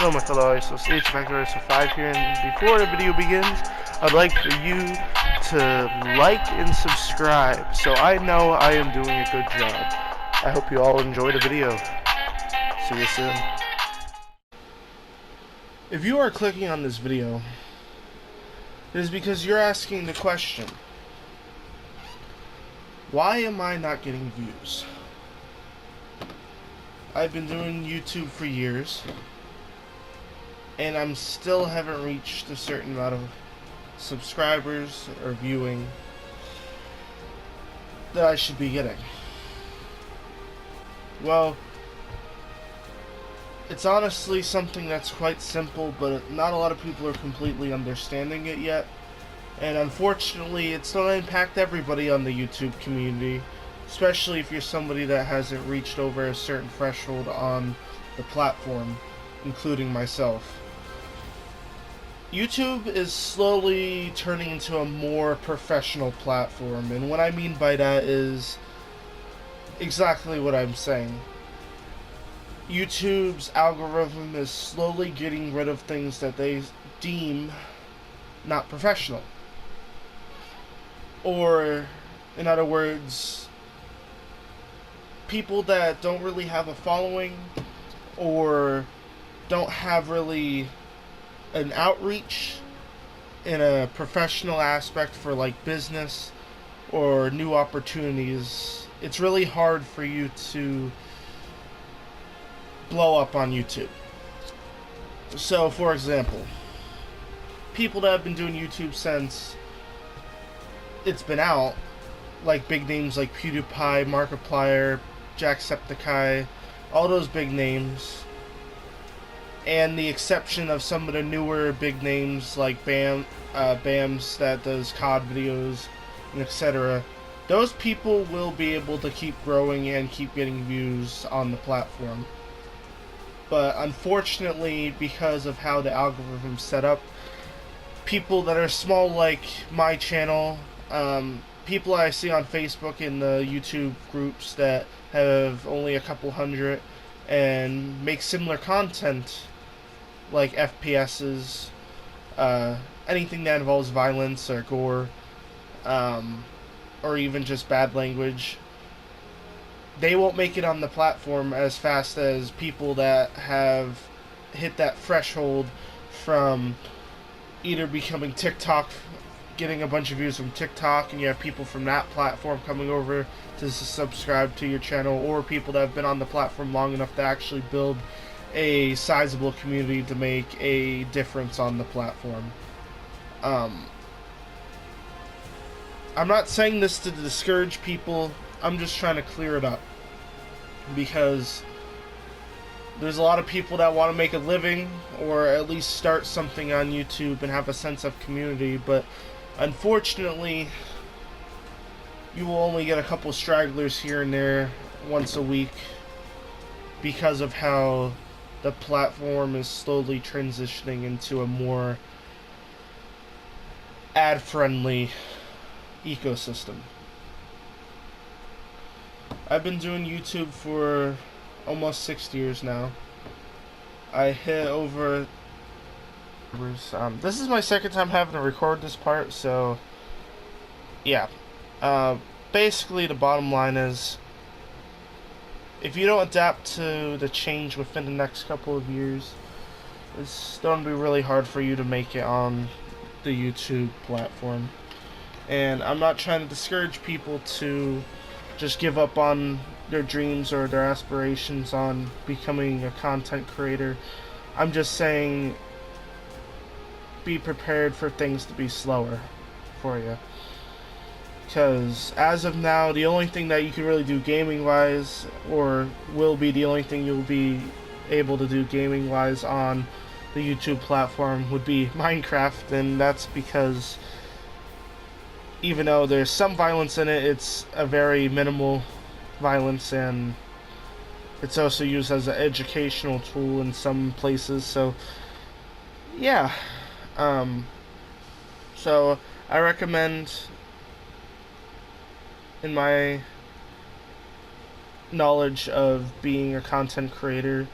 Hello my fellow ISO Factor ISO 5 here, and before the video begins, I'd like for you to like and subscribe so I know I am doing a good job. I hope you all enjoy the video. See you soon. If you are clicking on this video, it is because you're asking the question, why am I not getting views? I've been doing YouTube for years, and I'm still haven't reached a certain amount of subscribers or viewing that I should be getting. Well, it's honestly something that's quite simple, but not a lot of people are completely understanding it yet. And unfortunately, it's going to impact everybody on the YouTube community, especially if you're somebody that hasn't reached over a certain threshold on the platform, including myself. YouTube is slowly turning into a more professional platform, and what I mean by that is exactly what I'm saying. YouTube's algorithm is slowly getting rid of things that they deem not professional. Or, in other words, people that don't really have a following or don't have really an outreach in a professional aspect for like business or new opportunities, it's really hard for you to blow up on YouTube. So, for example, people that have been doing YouTube since it's been out, like big names like PewDiePie, Markiplier, Jacksepticeye, all those big names, and the exception of some of the newer big names like Bams that does COD videos and etc. Those people will be able to keep growing and keep getting views on the platform. But unfortunately, because of how the algorithm's set up, people that are small like my channel, people I see on Facebook in the YouTube groups that have only a couple hundred and make similar content like FPSs, anything that involves violence or gore, or even just bad language, they won't make it on the platform as fast as people that have hit that threshold from either becoming TikTok, getting a bunch of views from TikTok, and you have people from that platform coming over to subscribe to your channel, or people that have been on the platform long enough to actually build a sizable community to make a difference on the platform. I'm not saying this to discourage people, I'm just trying to clear it up, because there's a lot of people that want to make a living or at least start something on YouTube and have a sense of community, but unfortunately you will only get a couple stragglers here and there once a week because of how the platform is slowly transitioning into a more ad-friendly ecosystem. I've been doing YouTube for almost 6 years now. I hit over... this is my second time having to record this part, so... yeah. Basically, the bottom line is, if you don't adapt to the change within the next couple of years, it's going to be really hard for you to make it on the YouTube platform. And I'm not trying to discourage people to just give up on their dreams or their aspirations on becoming a content creator. I'm just saying, be prepared for things to be slower for you. Because as of now, the only thing that you can really do gaming-wise, or will be the only thing you'll be able to do gaming-wise on the YouTube platform, would be Minecraft, and that's because even though there's some violence in it, it's a very minimal violence, and it's also used as an educational tool in some places, so yeah. So I recommend, in my knowledge of being a content creator,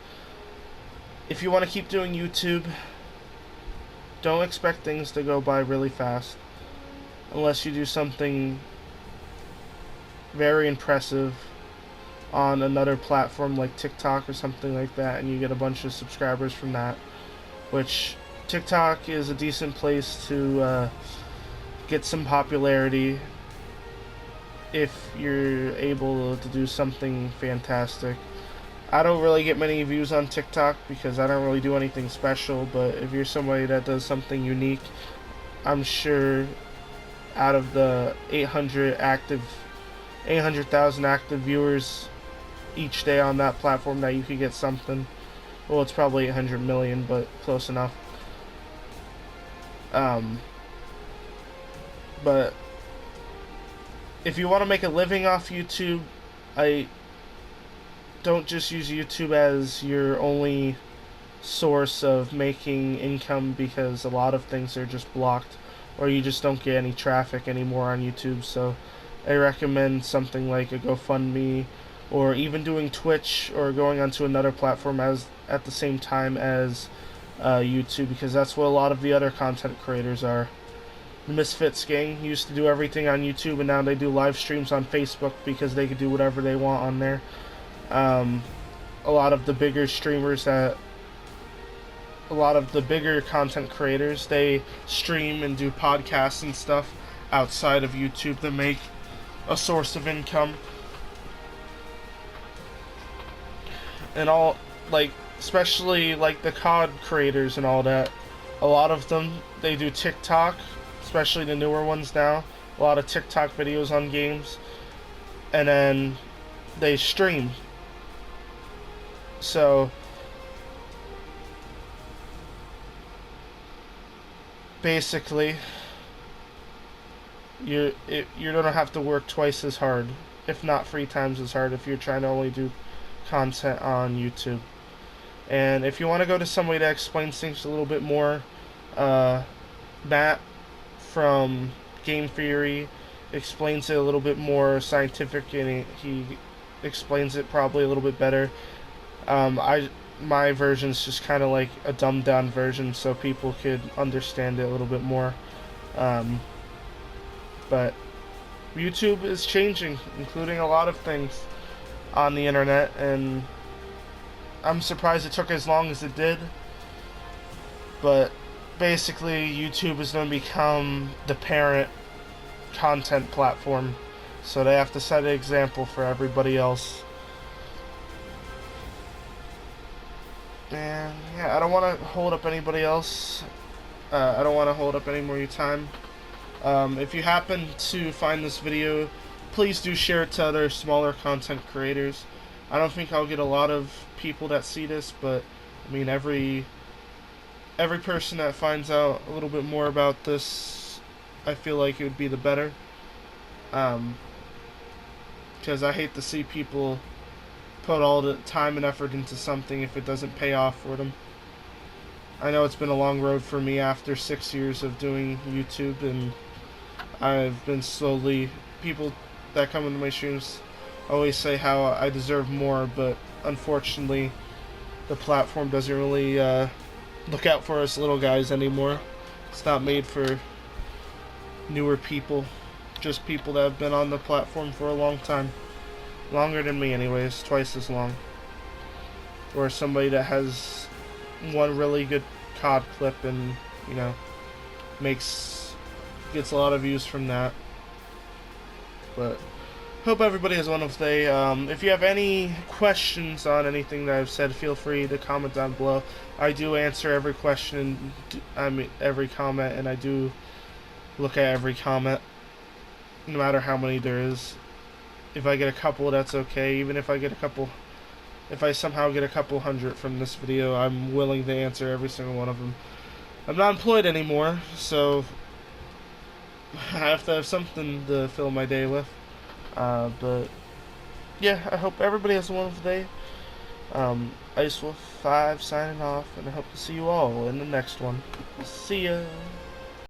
if you want to keep doing YouTube, don't expect things to go by really fast. Unless you do something very impressive on another platform like TikTok or something like that, and you get a bunch of subscribers from that. Which, TikTok is a decent place to get some popularity if you're able to do something fantastic. I don't really get many views on TikTok because I don't really do anything special, but if you're somebody that does something unique, I'm sure out of the 800,000 active viewers each day on that platform that you could get something. Well, it's probably 800 million, but close enough. But if you want to make a living off YouTube, I don't just use YouTube as your only source of making income, because a lot of things are just blocked, or you just don't get any traffic anymore on YouTube. So I recommend something like a GoFundMe, or even doing Twitch or going onto another platform at the same time as YouTube, because that's what a lot of the other content creators are. The Misfits gang used to do everything on YouTube, and now they do live streams on Facebook because they could do whatever they want on there. A lot of the bigger streamers a lot of the bigger content creators, they stream and do podcasts and stuff outside of YouTube to make a source of income. And all, like, especially like the COD creators and all that, a lot of them, they do TikTok, especially the newer ones now, a lot of TikTok videos on games, and then they stream. So basically, you're gonna have to work twice as hard, if not 3 times as hard, if you're trying to only do content on YouTube. And if you want to go to somebody that explains things a little bit more, Matt from Game Theory explains it a little bit more scientific, and he explains it probably a little bit better. My version's just kind of like a dumbed down version, so people could understand it a little bit more. But YouTube is changing, including a lot of things on the internet, and I'm surprised it took as long as it did. But basically, YouTube is going to become the parent content platform, so they have to set an example for everybody else. And yeah, I don't want to hold up anybody else. I don't want to hold up any more of your time. If you happen to find this video, please do share it to other smaller content creators. I don't think I'll get a lot of people that see this, but I mean, every person that finds out a little bit more about this, I feel like it would be the better. Because I hate to see people put all the time and effort into something if it doesn't pay off for them. I know it's been a long road for me after 6 years of doing YouTube, and I've been slowly, people that come into my streams always say how I deserve more, but unfortunately the platform doesn't really look out for us little guys anymore. It's not made for newer people, just people that have been on the platform for a long time. Longer than me anyways, twice as long. Or somebody that has one really good COD clip and, you know, gets a lot of views from that. But hope everybody has a wonderful day. If you have any questions on anything that I've said, feel free to comment down below. I do answer every question, every comment, and I do look at every comment, no matter how many there is. If I get a couple, that's okay. Even if I somehow get a couple hundred from this video, I'm willing to answer every single one of them. I'm not employed anymore, so I have to have something to fill my day with. But yeah, I hope everybody has a wonderful day. IceWolf5 signing off, and I hope to see you all in the next one. See ya!